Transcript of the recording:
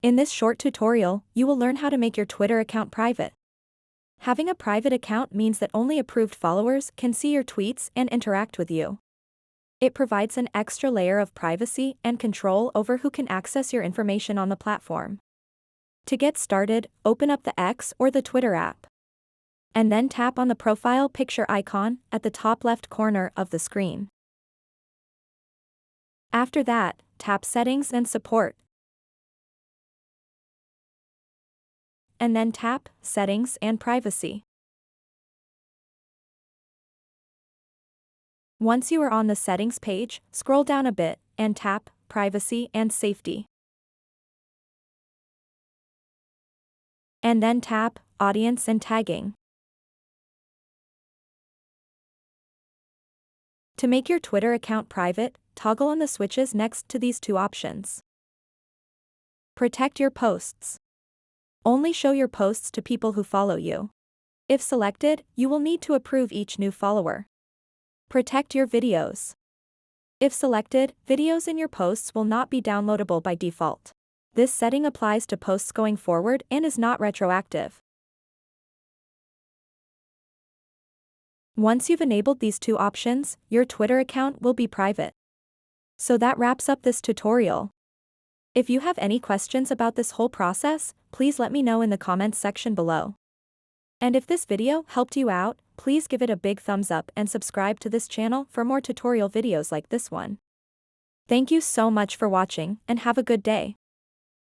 In this short tutorial, you will learn how to make your Twitter account private. Having a private account means that only approved followers can see your tweets and interact with you. It provides an extra layer of privacy and control over who can access your information on the platform. To get started, open up the X or the Twitter app. And then tap on the profile picture icon at the top left corner of the screen. After that, tap Settings and Support. And then tap Settings and Privacy. Once you are on the Settings page, scroll down a bit and tap Privacy and Safety. And then tap Audience and Tagging. To make your Twitter account private, toggle on the switches next to these two options. Protect your posts. Only show your posts to people who follow you. If selected, you will need to approve each new follower. Protect your videos. If selected, videos in your posts will not be downloadable by default. This setting applies to posts going forward and is not retroactive. Once you've enabled these two options, your Twitter account will be private. So that wraps up this tutorial. If you have any questions about this whole process, please let me know in the comments section below. And if this video helped you out, please give it a big thumbs up and subscribe to this channel for more tutorial videos like this one. Thank you so much for watching and have a good day.